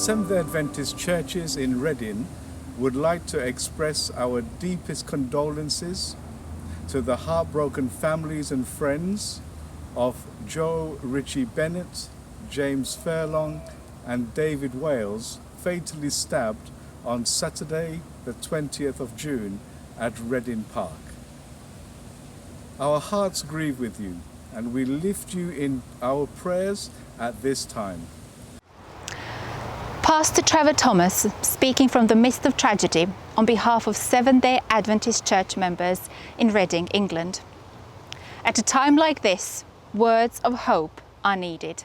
Seventh-day Adventist Churches in Reading would like to express our deepest condolences to the heartbroken families and friends of Joe Ritchie Bennett, James Furlong and David Wales, fatally stabbed on Saturday the 20th of June at Reading Park. Our hearts grieve with you and we lift you in our prayers at this time. Pastor Trevor Thomas, speaking from the midst of tragedy on behalf of Seventh-day Adventist Church members in Reading, England. At a time like this, words of hope are needed.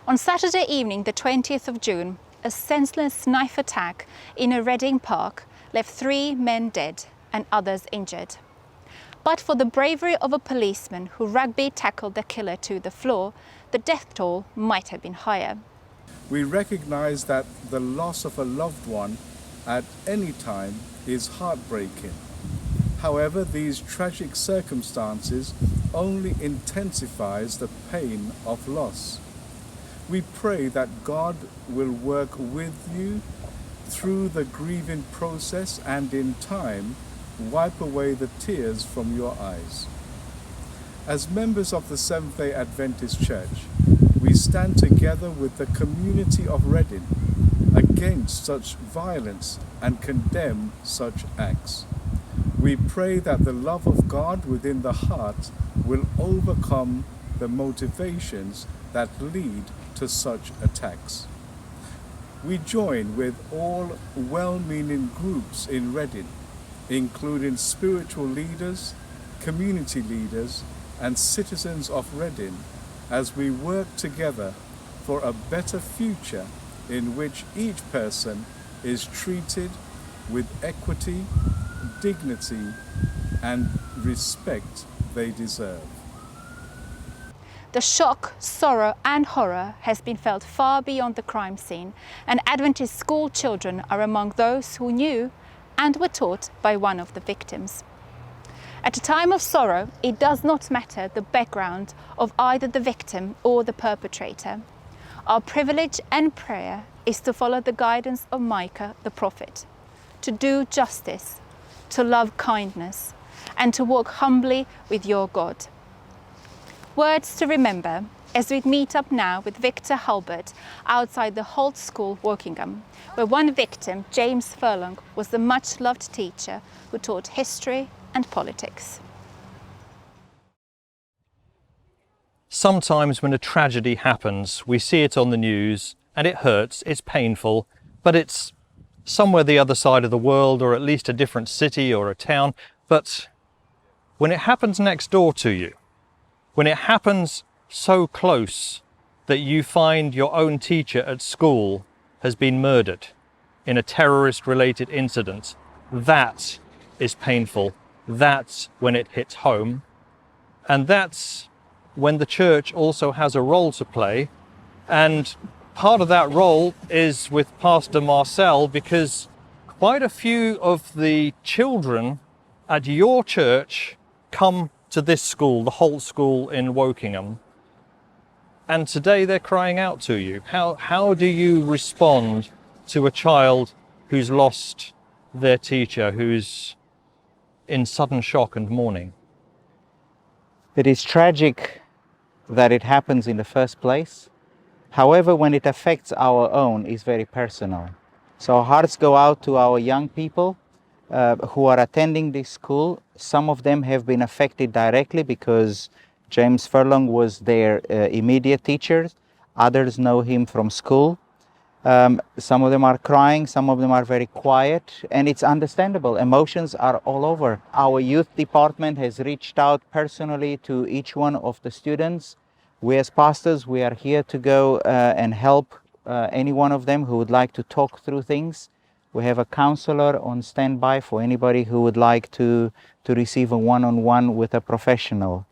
On Saturday evening, the 20th of June, a senseless knife attack in a Reading Park left 3 men dead and others injured. But for the bravery of a policeman who rugby tackled the killer to the floor, the death toll might have been higher. We recognize that the loss of a loved one at any time is heartbreaking. However, these tragic circumstances only intensifies the pain of loss. We pray that God will work with you through the grieving process and in time wipe away the tears from your eyes. As members of the Seventh-day Adventist Church, we stand together with the community of Reading against such violence and condemn such acts. We pray that the love of God within the heart will overcome the motivations that lead to such attacks. We join with all well-meaning groups in Reading, including spiritual leaders, community leaders, and citizens of Reading, as we work together for a better future in which each person is treated with equity, dignity, and respect they deserve. The shock, sorrow and horror has been felt far beyond the crime scene, and Adventist school children are among those who knew and were taught by one of the victims. At a time of sorrow, it does not matter the background of either the victim or the perpetrator. Our privilege and prayer is to follow the guidance of Micah the prophet, to do justice, to love kindness, and to walk humbly with your God. Words to remember as we meet up now with Victor Halbert outside the Holt School, Wokingham, where one victim, James Furlong, was the much-loved teacher who taught history and politics. Sometimes when a tragedy happens, we see it on the news and it hurts, it's painful, but it's somewhere the other side of the world, or at least a different city or a town. But when it happens next door to you, when it happens so close that you find your own teacher at school has been murdered in a terrorist-related incident, that is painful. That's when it hits home. And that's when the church also has a role to play. And part of that role is with Pastor Marcel, because quite a few of the children at your church come to this school, the Holt School in Wokingham. And today they're crying out to you. How do you respond to a child who's lost their teacher, who's in sudden shock and mourning? It is tragic that it happens in the first place. However, when it affects our own, it's very personal. So our hearts go out to our young people who are attending this school. Some of them have been affected directly because James Furlong was their immediate teacher. Others know him from school. Some of them are crying, some of them are very quiet, and it's understandable. Emotions are all over. Our youth department has reached out personally to each one of the students. We as pastors, we are here to go and help any one of them who would like to talk through things. We have a counselor on standby for anybody who would like to receive a one-on-one with a professional.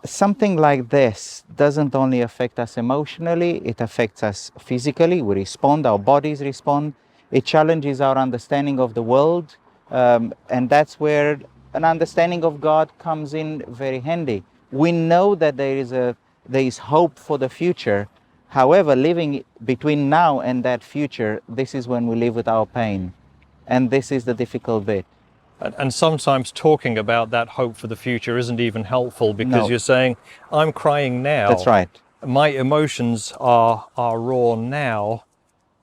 Something like this doesn't only affect us emotionally, it affects us physically. We respond, our bodies respond. It challenges our understanding of the world, and that's where an understanding of God comes in very handy. We know that there is hope for the future. However, living between now and that future, this is when we live with our pain. And this is the difficult bit. And sometimes talking about that hope for the future isn't even helpful, because No. you're saying, I'm crying now. That's right. My emotions are raw now.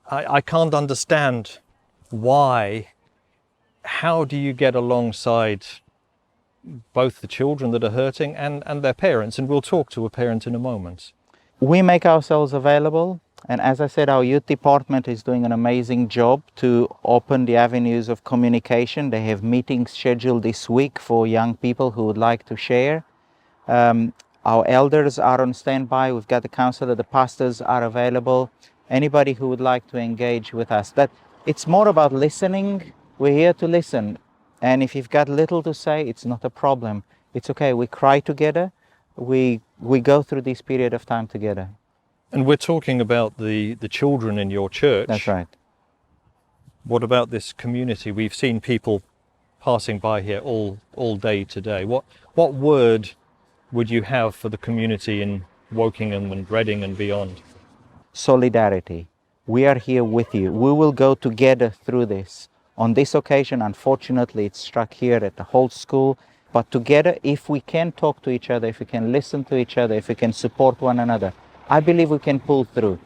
I can't understand why. How do you get alongside both the children that are hurting and their parents? And we'll talk to a parent in a moment. We make ourselves available. And as I said, our youth department is doing an amazing job to open the avenues of communication. They have meetings scheduled this week for young people who would like to share. Our elders are on standby. We've got the counselor, the pastors are available. Anybody who would like to engage with us. That it's more about listening. We're here to listen. And if you've got little to say, it's not a problem. It's okay. We cry together. We go through this period of time together. And we're talking about the children in your church. That's right. What about this community? We've seen people passing by here all day today. What word would you have for the community in Wokingham and Reading and beyond? Solidarity. We are here with you. We will go together through this. On this occasion, unfortunately, it struck here at the whole school. But together, if we can talk to each other, if we can listen to each other, if we can support one another, I believe we can pull through.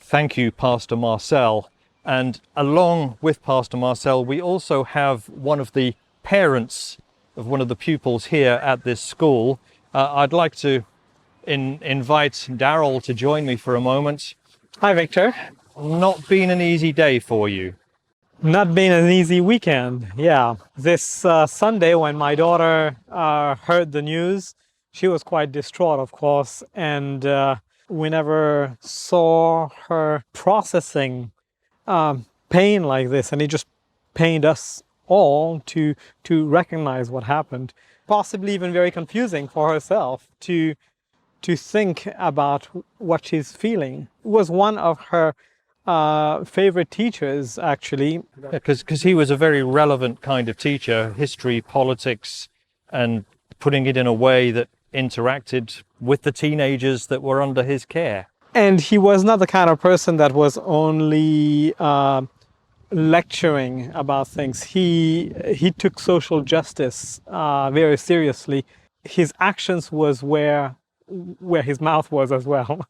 Thank you, Pastor Marcel. And along with Pastor Marcel, we also have one of the parents of one of the pupils here at this school. I'd like to invite Daryl to join me for a moment. Hi, Victor. Not been an easy day for you. Not been an easy weekend, yeah. This Sunday, when my daughter heard the news, she was quite distraught, of course, and we never saw her processing pain like this, and it just pained us all to recognize what happened. Possibly even very confusing for herself to think about what she's feeling. It was one of her favorite teachers, actually. Because he was a very relevant kind of teacher, history, politics, and putting it in a way that interacted with the teenagers that were under his care. And he was not the kind of person that was only lecturing about things. He took social justice very seriously. His actions was where his mouth was as well.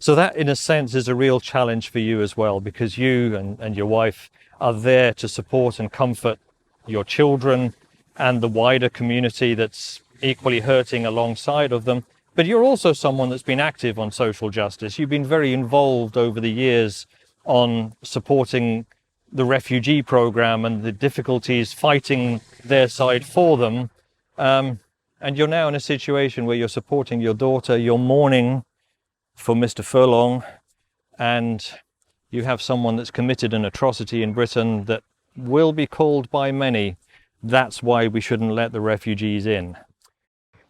So that, in a sense, is a real challenge for you as well, because you and your wife are there to support and comfort your children and the wider community that's equally hurting alongside of them. But you're also someone that's been active on social justice. You've been very involved over the years on supporting the refugee program and the difficulties fighting their side for them. And you're now in a situation where you're supporting your daughter, you're mourning for Mr. Furlong, and you have someone that's committed an atrocity in Britain that will be called by many, that's why we shouldn't let the refugees in.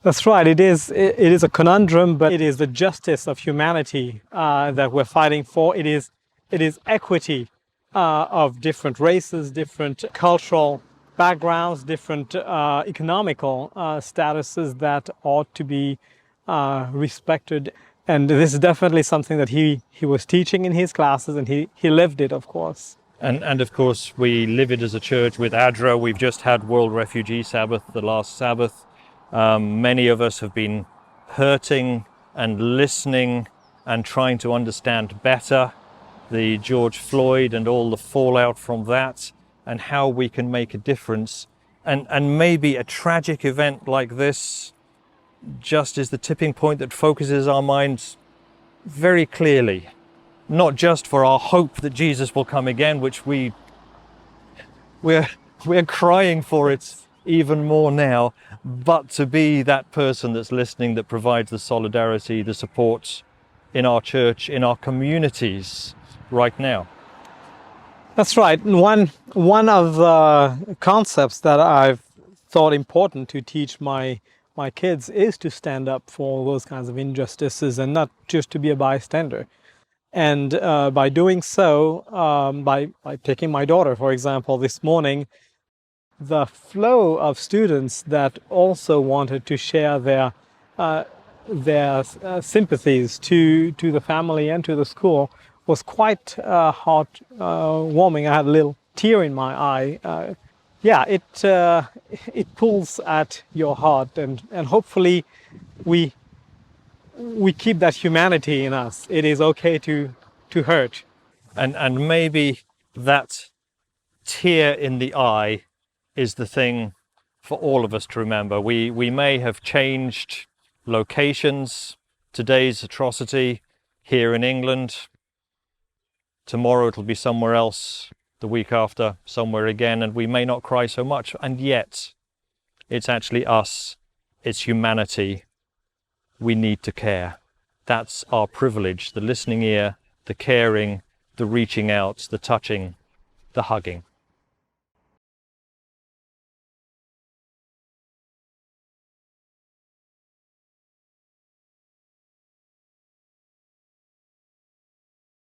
That's right. It is a conundrum, but it is the justice of humanity that we're fighting for. It is equity of different races, different cultural backgrounds, different economical statuses that ought to be respected. And this is definitely something that he was teaching in his classes, and he lived it, of course. And of course, we live it as a church with ADRA. We've just had World Refugee Sabbath, the last Sabbath. Many of us have been hurting and listening and trying to understand better the George Floyd and all the fallout from that, and how we can make a difference. And maybe a tragic event like this just is the tipping point that focuses our minds very clearly, not just for our hope that Jesus will come again, which we're crying for it even more now, but to be that person that's listening, that provides the solidarity, the support in our church, in our communities right now. That's right. One of the concepts that I've thought important to teach my kids is to stand up for those kinds of injustices and not just to be a bystander. And by doing so, by taking my daughter, for example, this morning, the flow of students that also wanted to share their their sympathies to the family and to the school was quite heart-warming. I had a little tear in my eye. It pulls at your heart, and hopefully we keep that humanity in us. It is okay to hurt. And maybe that tear in the eye is the thing for all of us to remember. We may have changed locations. Today's atrocity here in England. Tomorrow it'll be somewhere else. The week after, somewhere again, and we may not cry so much. And yet, it's actually us. It's humanity. We need to care. That's our privilege, the listening ear, the caring, the reaching out, the touching, the hugging.